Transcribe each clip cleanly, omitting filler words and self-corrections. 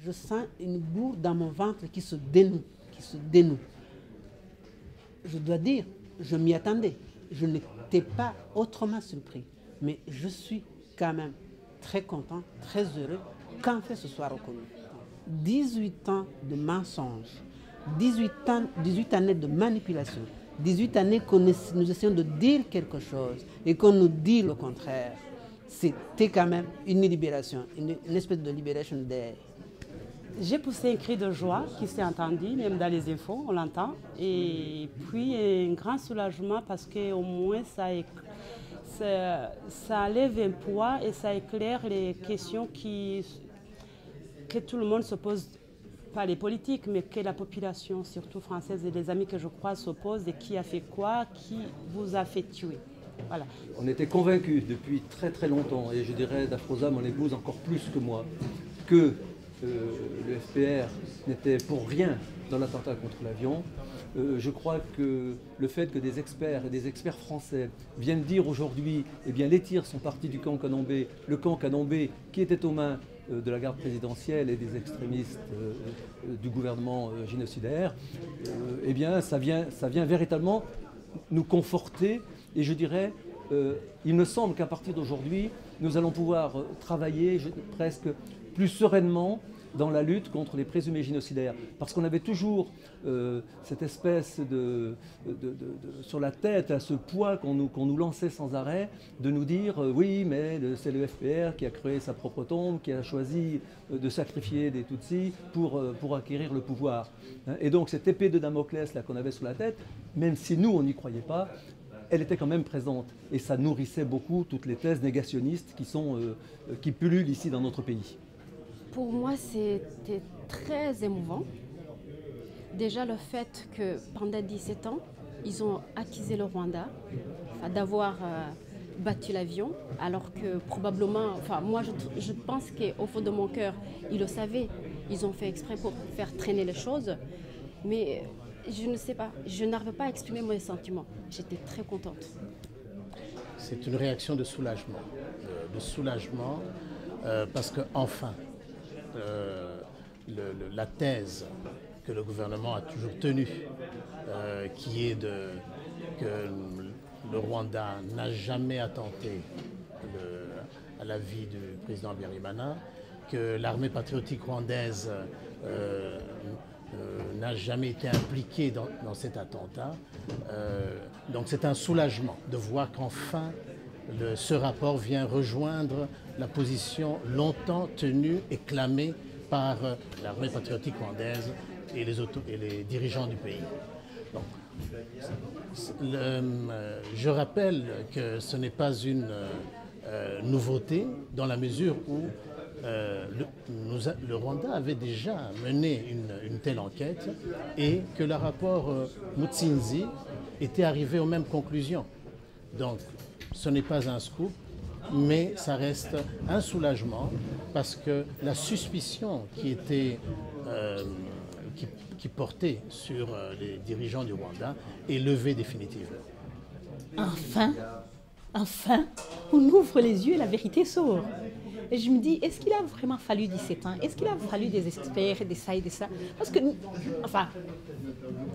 je sens une boule dans mon ventre qui se dénoue, Je dois dire, je m'y attendais. Je n'étais pas autrement surpris. Mais je suis quand même très content, très heureux qu'en fait ce soit reconnu. 18 ans de mensonges, 18 années de manipulation, 18 années que nous essayons de dire quelque chose et qu'on nous dit le contraire. C'était quand même une libération, une espèce de libération d'air. J'ai poussé un cri de joie qui s'est entendu, même dans les infos, on l'entend. Et puis un grand soulagement parce qu'au moins ça enlève un poids et ça éclaire les questions que tout le monde se pose, pas les politiques, mais que la population, surtout française et les amis que je crois, se posent et qui a fait quoi, qui vous a fait tuer. Voilà. On était convaincus depuis très très longtemps, et je dirais d'Afrosa, mon épouse, encore plus que moi, que le FPR n'était pour rien dans l'attentat contre l'avion. Je crois que le fait que des experts et des experts français viennent dire aujourd'hui, eh bien les tirs sont partis du camp Canambé, le camp Canambé qui était aux mains de la garde présidentielle et des extrémistes du gouvernement génocidaire, eh bien ça vient véritablement nous conforter. Et je dirais, il me semble qu'à partir d'aujourd'hui, nous allons pouvoir travailler presque plus sereinement dans la lutte contre les présumés génocidaires. Parce qu'on avait toujours cette espèce sur la tête, à ce poids qu'on nous lançait sans arrêt, de nous dire oui, mais c'est le FPR qui a créé sa propre tombe, qui a choisi de sacrifier des Tutsis pour acquérir le pouvoir. Et donc cette épée de Damoclès là qu'on avait sur la tête, même si nous on n'y croyait pas, elle était quand même présente. Et ça nourrissait beaucoup toutes les thèses négationnistes qui pullulent ici dans notre pays. Pour moi, c'était très émouvant. Déjà, le fait que pendant 17 ans, ils ont accusé le Rwanda d'avoir battu l'avion, alors que probablement, moi je pense qu'au fond de mon cœur, ils le savaient. Ils ont fait exprès pour faire traîner les choses. Mais je ne sais pas, je n'arrive pas à exprimer mes sentiments. J'étais très contente. C'est une réaction de soulagement. Parce qu'enfin, la thèse que le gouvernement a toujours tenue, qui est que le Rwanda n'a jamais attenté à la vie du président Habyarimana, que l'armée patriotique rwandaise n'a jamais été impliquée dans cet attentat. Donc c'est un soulagement de voir qu'enfin ce rapport vient rejoindre la position longtemps tenue et clamée par l'armée patriotique rwandaise et les dirigeants du pays. Donc, je rappelle que ce n'est pas une nouveauté dans la mesure où le Rwanda avait déjà mené une telle enquête et que le rapport Mutsinzi était arrivé aux mêmes conclusions. Donc, ce n'est pas un scoop, mais ça reste un soulagement parce que la suspicion qui portait sur les dirigeants du Rwanda est levée définitivement. Enfin, on ouvre les yeux et la vérité sort. Et je me dis, est-ce qu'il a vraiment fallu 17 ans? Est-ce qu'il a fallu des experts, des ça et des ça? Parce que,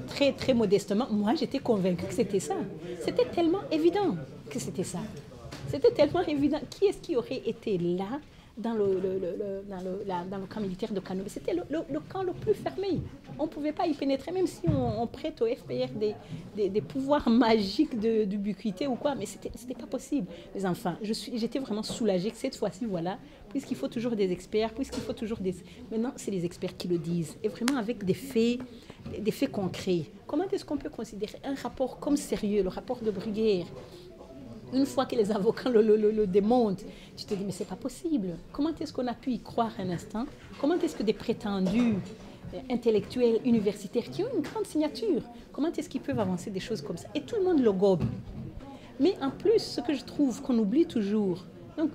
très, très modestement, moi, j'étais convaincue que c'était ça. C'était tellement évident que c'était ça. C'était tellement évident. Qui est-ce qui aurait été là dans le camp militaire de Kanambé? C'était le camp le plus fermé. On ne pouvait pas y pénétrer, même si on prête au FPR des pouvoirs magiques d'ubiquité ou quoi, mais ce n'était pas possible. Les enfants, j'étais vraiment soulagée que cette fois-ci, voilà, puisqu'il faut toujours des experts, puisqu'il faut toujours des... Maintenant, c'est les experts qui le disent, et vraiment avec des faits concrets. Comment est-ce qu'on peut considérer un rapport comme sérieux, le rapport de Bruguière? Une fois que les avocats le démontent, tu te dis, mais c'est pas possible. Comment est-ce qu'on a pu y croire un instant? Comment est-ce que des prétendus intellectuels, universitaires, qui ont une grande signature, comment est-ce qu'ils peuvent avancer des choses comme ça? Et tout le monde le gobe. Mais en plus, ce que je trouve qu'on oublie toujours, donc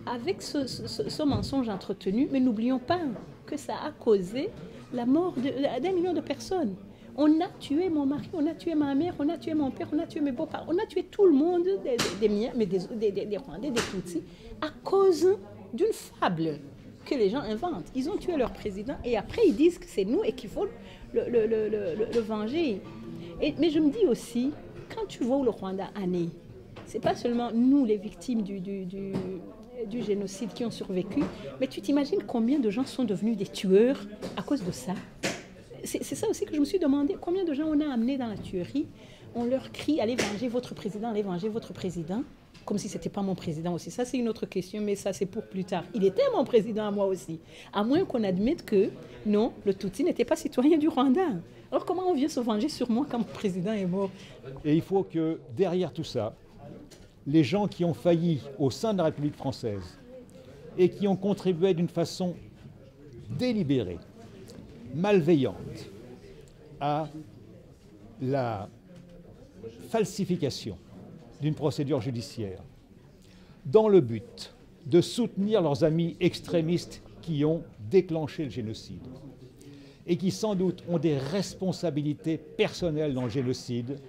avec ce mensonge entretenu, mais n'oublions pas que ça a causé la mort d'1 million de personnes. On a tué mon mari, on a tué ma mère, on a tué mon père, on a tué mes beaux-parents, on a tué tout le monde, des miens, mais des Rwandais, des Tutsis, à cause d'une fable. que les gens inventent. Ils ont tué leur président et après ils disent que c'est nous et qu'il faut le venger. Mais je me dis aussi, quand tu vois où le Rwanda en est, c'est pas seulement nous les victimes du génocide qui ont survécu, mais tu t'imagines combien de gens sont devenus des tueurs à cause de ça. C'est ça aussi que je me suis demandé, combien de gens on a amenés dans la tuerie. On leur crie, allez venger votre président, allez venger votre président, comme si ce n'était pas mon président aussi. Ça, c'est une autre question, mais ça, c'est pour plus tard. Il était mon président à moi aussi. À moins qu'on admette que, non, le Tutsi n'était pas citoyen du Rwanda. Alors, comment on vient se venger sur moi quand mon président est mort? Et il faut que, derrière tout ça, les gens qui ont failli au sein de la République française et qui ont contribué d'une façon délibérée, malveillante, à la falsification d'une procédure judiciaire, dans le but de soutenir leurs amis extrémistes qui ont déclenché le génocide et qui sans doute ont des responsabilités personnelles dans le génocide.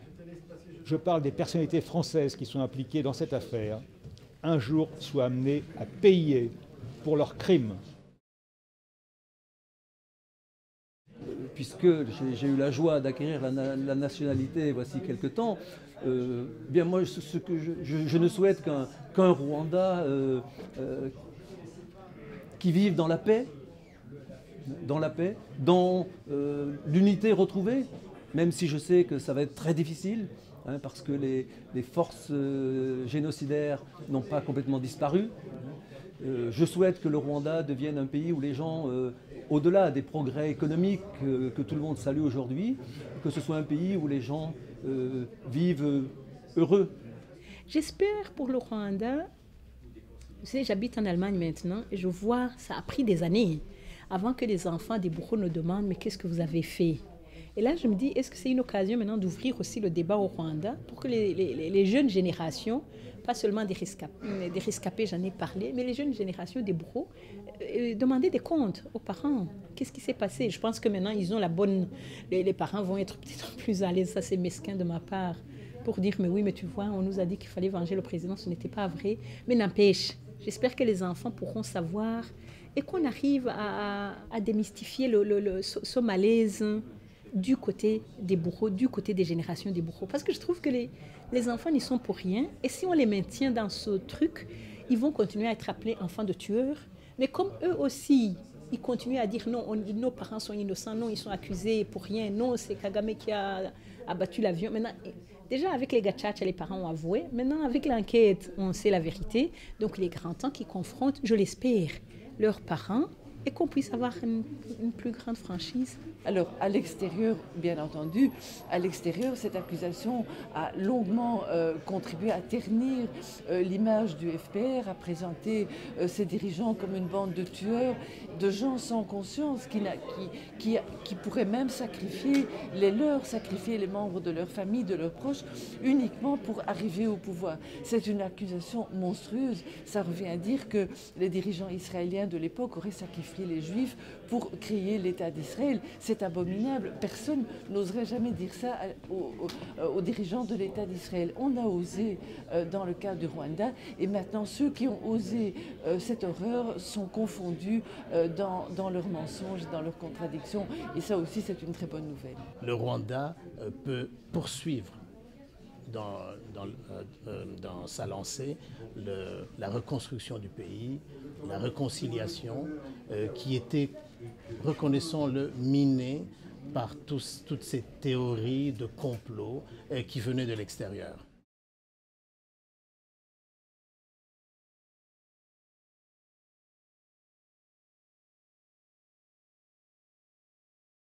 Je parle des personnalités françaises qui sont impliquées dans cette affaire, un jour soient amenées à payer pour leurs crimes. Puisque j'ai eu la joie d'acquérir la nationalité voici quelque temps, bien moi, ce que je ne souhaite qu'un Rwanda qui vive dans la paix, dans l'unité retrouvée, même si je sais que ça va être très difficile, hein, parce que les forces génocidaires n'ont pas complètement disparu. Je souhaite que le Rwanda devienne un pays où les gens, au-delà des progrès économiques que tout le monde salue aujourd'hui, que ce soit un pays où les gens vivent heureux. J'espère pour le Rwanda, vous savez, j'habite en Allemagne maintenant et je vois, ça a pris des années avant que les enfants des bourreaux nous demandent « mais qu'est-ce que vous avez fait ?» Et là, je me dis, est-ce que c'est une occasion maintenant d'ouvrir aussi le débat au Rwanda pour que les jeunes générations, pas seulement des rescapés, j'en ai parlé, mais les jeunes générations des bourreaux, demander des comptes aux parents. Qu'est-ce qui s'est passé? Je pense que maintenant, ils ont la bonne... Les parents vont être peut-être plus à l'aise, ça c'est mesquin de ma part, pour dire, mais oui, mais tu vois, on nous a dit qu'il fallait venger le président, ce n'était pas vrai. Mais n'empêche, j'espère que les enfants pourront savoir et qu'on arrive à démystifier ce malaise du côté des bourreaux, du côté des générations des bourreaux. Parce que je trouve que les enfants n'y sont pour rien. Et si on les maintient dans ce truc, ils vont continuer à être appelés enfants de tueurs. Mais comme eux aussi, ils continuent à dire non, nos parents sont innocents, non, ils sont accusés pour rien, non, c'est Kagame qui a abattu l'avion. Maintenant, déjà avec les gachacha, les parents ont avoué. Maintenant, avec l'enquête, on sait la vérité. Donc, il est grand temps qu'ils confrontent, je l'espère, leurs parents et qu'on puisse avoir une plus grande franchise. Alors, à l'extérieur, bien entendu, à l'extérieur, cette accusation a longuement contribué à ternir l'image du FPR, à présenter ses dirigeants comme une bande de tueurs, de gens sans conscience qui pourraient même sacrifier les leurs, sacrifier les membres de leur famille, de leurs proches, uniquement pour arriver au pouvoir. C'est une accusation monstrueuse. Ça revient à dire que les dirigeants israéliens de l'époque auraient sacrifié les Juifs pour créer l'État d'Israël. C'est abominable. Personne n'oserait jamais dire ça aux dirigeants de l'État d'Israël. On a osé dans le cas du Rwanda et maintenant ceux qui ont osé cette horreur sont confondus dans leurs mensonges, dans leurs contradictions et ça aussi c'est une très bonne nouvelle. Le Rwanda peut poursuivre dans sa lancée la reconstruction du pays, la réconciliation qui était, reconnaissons-le, minée par toutes ces théories de complot qui venaient de l'extérieur.